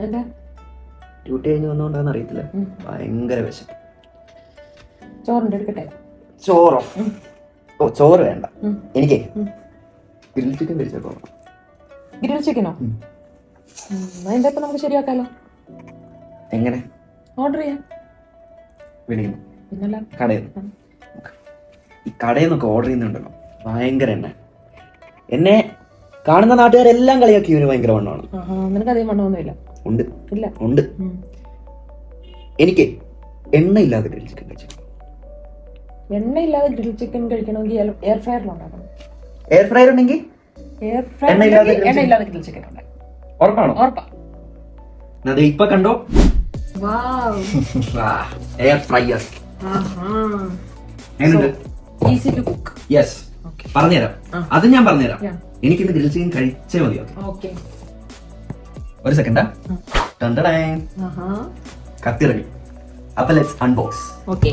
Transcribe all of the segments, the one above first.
എന്താ ഡ്യൂട്ടി കഴിഞ്ഞ് വന്നോണ്ടാന്ന് അറിയത്തില്ല, ഭയങ്കര വിശപ്പ്. ചോറുണ്ട്, എടുക്കട്ടെ? ചോറോ? ഓ, ചോറ് വേണ്ട. എനിക്ക് ഗ്രിൽ ചിക്കൻ കഴിച്ചോ. ഗ്രിൽ ചിക്കനോ? അതിന്റെ ഇപ്പൊ നമുക്ക് ശരിയാക്കാലോ. എങ്ങനെ? ഓർഡർ ചെയ്യാം. വിളിക്കുന്നു പിന്നല്ല, കടയിൽ നിന്ന്. ഈ കടയിൽ നിന്നൊക്കെ ഓർഡർ ചെയ്യുന്നുണ്ടല്ലോ, ഭയങ്കര എന്നെ കാണുന്ന നാട്ടുകാരെല്ലാം കളിയാക്കി ഇവന് ഭയങ്കര വണ്ണമാണ്. നിനക്ക് അധികം വണ്ണമൊന്നുമില്ല. ഉണ്ട്, ഇല്ല, ഉണ്ട്. എനിക്ക് എണ്ണയില്ലാതെ ഗ്രിൽ ചിക്കൻ കഴിച്ചു. എണ്ണയില്ലാതെ ഗ്രിൽ ചിക്കൻ കഴിക്കണമെങ്കിൽ എയർ ഫ്രയറിലുണ്ടാക്കണം. എയർ ഫ്രയർ ഉണ്ടെങ്കിൽ എണ്ണയില്ലാതെ ഗ്രിൽ ചിക്കൻ ഉണ്ട്. ഉറപ്പാണോ? ഉറപ്പാ. അത് ഇപ്പൊ കണ്ടോ, air fryer. Easy to cook. Yes, പറഞ്ഞുതരാം. അത് ഞാൻ പറഞ്ഞുതരാം. എനിക്കിന്ന് ഗ്രിൽ ചിക്കൻ കഴിച്ചേ മതിയോ. ഒരു സെക്കൻഡാ. കത്തി റെഡി. അപ്പൊ ലെറ്റ്സ് അൺബോക്സ്. ഓക്കേ.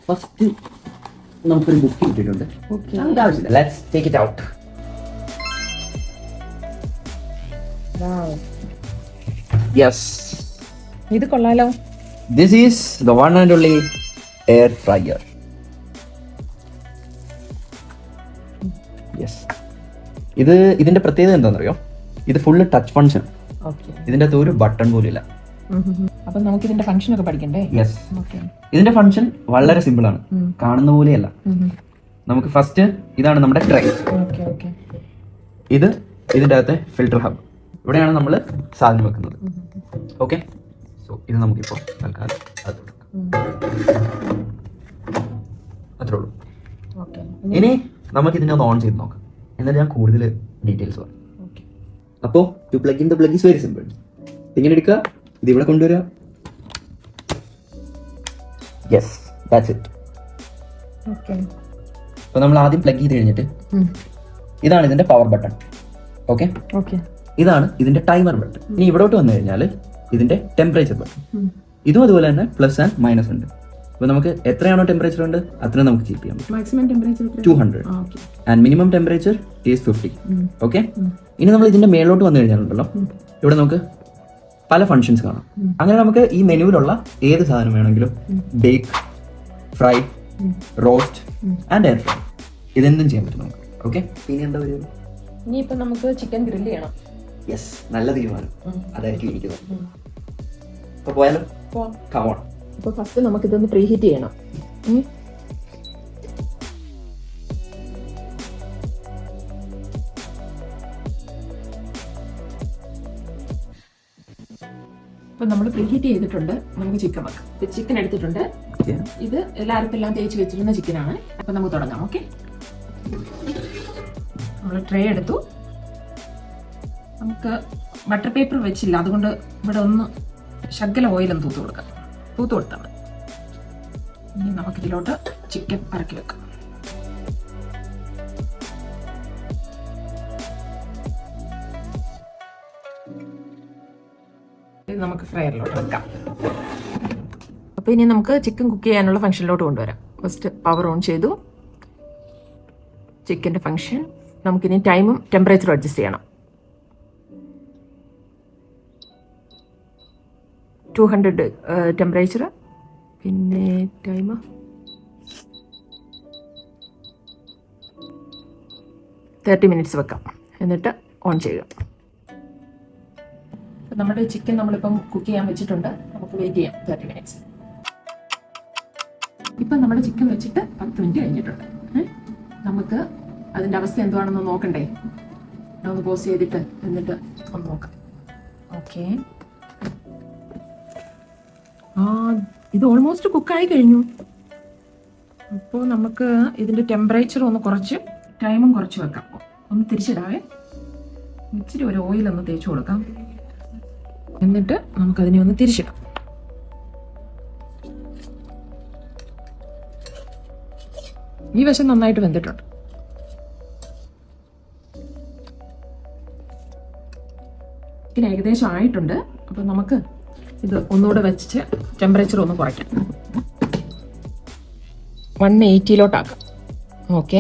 ഫസ്റ്റ് നമുക്കൊരു ബുക്ക് കിട്ടിയിട്ടുണ്ട്. ആവശ്യമില്ല. Let's take it out. Yes, ഇത് കൊള്ളാലോ. This is the one and only air fryer. Yes, ഇതിന്റെ പ്രത്യേകത എന്താണെന്നറിയോ? ഇത് ഫുള്ള് ടച്ച് ഫങ്ഷൻ. ഇതിന്റെ അകത്ത് ഒരു ബട്ടൺ പോലും ഇല്ല. അപ്പൊ നമുക്ക് ഇതിന്റെ ഫംഗ്ഷൻ ഒക്കെ പഠിക്കണ്ടേ? യെസ്, ഇതിന്റെ ഫംഗ്ഷൻ വളരെ സിമ്പിൾ ആണ്, കാണുന്ന പോലെയല്ല. നമുക്ക് ഫസ്റ്റ് ഇതാണ് നമ്മുടെ ട്രേ. ഇത് ഇതിന്റെ അകത്തെ ഫിൽറ്റർ ഹബ്. ഇവിടെയാണ് നമ്മൾ സാധനം വെക്കുന്നത്. ഓക്കെ, സോ ഇത് നമുക്കിപ്പോ തൽക്കാലം അത്രേ ഉള്ളൂ. ഇനി നമുക്ക് ഇതിനെ ഒന്ന് ഓൺ ചെയ്ത് നോക്കാം, എന്നിട്ട് ഞാൻ കൂടുതൽ ഡീറ്റെയിൽസ് പറയാം. അപ്പോൾ to plug in the plug is very simple. ഇങ്ങനെ എടുക്കുക, ഇത് ഇവിടെ കൊണ്ടുവരിക. Yes, that's it. അപ്പോൾ നമ്മൾ ആദ്യം പ്ലഗ് ചെയ്ത് കഴിഞ്ഞിട്ട് ഇതാണ് ഇതിന്റെ പവർ ബട്ടൺ. ഓക്കെ, ഇതാണ് ഇതിന്റെ ടൈമർ ബട്ടൺ. ഇനി ഇവിടോട്ട് വന്നു കഴിഞ്ഞാൽ ഇതിന്റെ ടെമ്പറേച്ചർ ബട്ടൺ. ഇതും അതുപോലെ തന്നെ പ്ലസ് ആൻഡ് മൈനസ് ഉണ്ട്. അപ്പോൾ നമുക്ക് എത്രയാണോ ടെമ്പറേച്ചർ ഉണ്ട് അത്ര നമുക്ക് കീപ്പ് ചെയ്യാം. Maximum temperature 200 and minimum temperature is 50. Okay, ഇനി നമ്മൾ ഇതിന്റെ മേലോട്ട് വന്നു കഴിഞ്ഞാലുണ്ടല്ലോ, ഇവിടെ നമുക്ക് പല ഫങ്ഷൻസ് കാണാം. അങ്ങനെ നമുക്ക് ഈ മെനുവിലുള്ള ഏത് സാധനം വേണമെങ്കിലും bake, fry, roast and air fry ഇതെന്തും ചെയ്യാൻ പറ്റും നമുക്ക്. ഓക്കെ, ഇനി എന്താ വരുന്നത്? ഇനിയിപ്പോ നമുക്ക് ചിക്കൻ ഗ്രില്ല് ചെയ്യണം. യെസ്, നല്ല തീരുമാനം. അതായിരിക്കും ഇരിക്കുന്നത്. അപ്പൊ പോയാലോ? Come on. അപ്പോൾ ഫസ്റ്റ് നമുക്ക് ഇതൊന്ന് പ്രീഹീറ്റ് ചെയ്യണം. ഇപ്പൊ നമ്മൾ പ്രീഹീറ്റ് ചെയ്തിട്ടുണ്ട്. നമുക്ക് ചിക്കൻ വെക്കാം. ചിക്കൻ എടുത്തിട്ടുണ്ട്. ഇത് എല്ലാവർക്കെല്ലാം തേച്ച് വെച്ചിരുന്ന ചിക്കനാണ്. അപ്പൊ നമുക്ക് തുടങ്ങാം. ഓക്കെ, നമ്മൾ ട്രേ എടുത്തു. നമുക്ക് ബട്ടർ പേപ്പർ വെച്ചില്ല, അതുകൊണ്ട് ഇവിടെ ഒന്ന് ശകല ഓയിലൊന്ന് തൂത്ത് കൊടുത്താൽ മതി. ഇനി നമുക്കിതിലോട്ട് ചിക്കൻ ഇറക്കി വെക്കാം. ഇത് നമുക്ക് ഫ്രയറിലോട്ട് വെക്കാം. അപ്പോൾ ഇനി നമുക്ക് ചിക്കൻ കുക്ക് ചെയ്യാനുള്ള ഫംഗ്ഷനിലോട്ട് കൊണ്ടുവരാം. ഫസ്റ്റ് പവർ ഓൺ ചെയ്തു. ചിക്കൻ്റെ ഫംഗ്ഷൻ നമുക്കിനി ടൈമും ടെമ്പറേച്ചറും അഡ്ജസ്റ്റ് ചെയ്യണം. 200 ടെമ്പറേച്ചർ, പിന്നെ ടൈം 30 മിനിറ്റ്സ് വെക്കാം. എന്നിട്ട് ഓൺ ചെയ്യുക. നമ്മുടെ ചിക്കൻ നമ്മളിപ്പം കുക്ക് ചെയ്യാൻ വെച്ചിട്ടുണ്ട്. നമുക്ക് വെയിറ്റ് ചെയ്യാം 30 മിനിറ്റ്സ്. ഇപ്പം നമ്മുടെ ചിക്കൻ വെച്ചിട്ട് 10 മിനിറ്റ് കഴിഞ്ഞിട്ടുണ്ട്. നമുക്ക് അതിൻ്റെ അവസ്ഥ എന്തുവാണെന്ന് നോക്കണ്ടേ? ഒന്ന് പോസ് ചെയ്തിട്ട് എന്നിട്ട് ഒന്ന് നോക്കാം. ഓക്കെ, ഇത് ഓൾമോസ്റ്റ് കുക്കായി കഴിഞ്ഞു. അപ്പോൾ നമുക്ക് ഇതിൻ്റെ ടെമ്പറേച്ചർ ഒന്ന് കുറച്ച് ടൈമും കുറച്ച് വെക്കാം. ഒന്ന് തിരിച്ചിടാവേ. ഇച്ചിരി ഒരു ഓയിലൊന്ന് തേച്ച് കൊടുക്കാം. എന്നിട്ട് നമുക്കതിനെ ഒന്ന് തിരിച്ചിടാം. ഈ വശം നന്നായിട്ട് വെന്തിട്ടുണ്ട്. ചിക്കൻ ഏകദേശം ആയിട്ടുണ്ട്. അപ്പോൾ നമുക്ക് ഇത് ഒന്നുകൂടെ വെച്ച് ടെമ്പറേച്ചർ ഒന്ന് കുറയ്ക്കാം. 180-ലോട്ടാക്കാം. ഓക്കെ,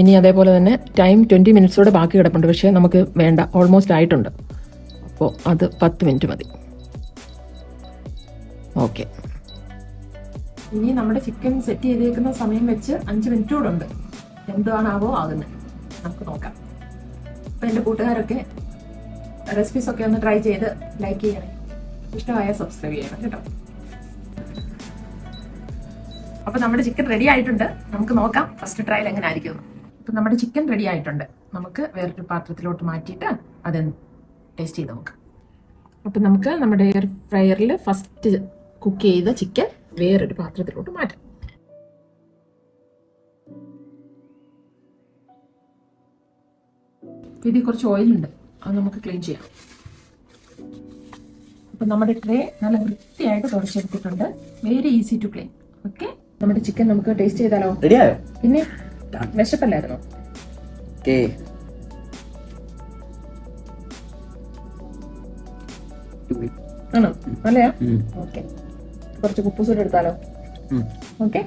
ഇനി അതേപോലെ തന്നെ ടൈം 20 മിനിറ്റ്സോടെ ബാക്കി കിടപ്പുണ്ട്. പക്ഷേ നമുക്ക് വേണ്ട, ഓൾമോസ്റ്റ് ആയിട്ടുണ്ട്. അപ്പോൾ അത് 10 മിനിറ്റ് മതി. ഓക്കെ, ഇനി നമ്മുടെ ചിക്കൻ സെറ്റ് ചെയ്തേക്കുന്ന സമയം വെച്ച് 5 മിനിറ്റ് കൂടെ ഉണ്ട്. എന്താണാവോ ആകുന്നത്, നമുക്ക് നോക്കാം. അപ്പം എൻ്റെ കൂട്ടുകാരൊക്കെ റെസിപ്പീസൊക്കെ ഒന്ന് ട്രൈ ചെയ്ത് ലൈക്ക് ചെയ്യണേ, ഇഷ്ടമായ സബ്സ്ക്രൈബ് ചെയ്യണം കേട്ടോ. അപ്പൊ നമ്മുടെ ചിക്കൻ റെഡി ആയിട്ടുണ്ട്. നമുക്ക് നോക്കാം ഫസ്റ്റ് ട്രയൽ എങ്ങനെ ആയിരിക്കും. അപ്പൊ നമ്മുടെ ചിക്കൻ റെഡി ആയിട്ടുണ്ട്. നമുക്ക് വേറൊരു പാത്രത്തിലോട്ട് മാറ്റിയിട്ട് അത് ടേസ്റ്റ് ചെയ്ത് നോക്കാം. അപ്പൊ നമുക്ക് നമ്മുടെ എയർ ഫ്രയറിൽ ഫസ്റ്റ് കുക്ക് ചെയ്ത ചിക്കൻ വേറൊരു പാത്രത്തിലോട്ട് മാറ്റാം. ഇതിൽ കുറച്ച് ഓയിലുണ്ട്, അത് നമുക്ക് ക്ലീൻ ചെയ്യാം. അപ്പൊ നമ്മുടെ ട്രേ നല്ല വൃത്തിയായിട്ട് തുടച്ചെടുത്തിട്ടുണ്ട്. Very easy to clean. Okay, നമ്മുടെ ചിക്കൻ നമുക്ക് ടേസ്റ്റ് ചെയ്താലോ? റെഡിയായോ? പിന്നെ വിശപ്പല്ലായിരുന്നോ? ഓക്കേ, ആണോ? നല്ലയാ? ഓക്കെ, കുറച്ച് കുപ്പൂസൂടെ എടുത്താലോ? ഓക്കെ.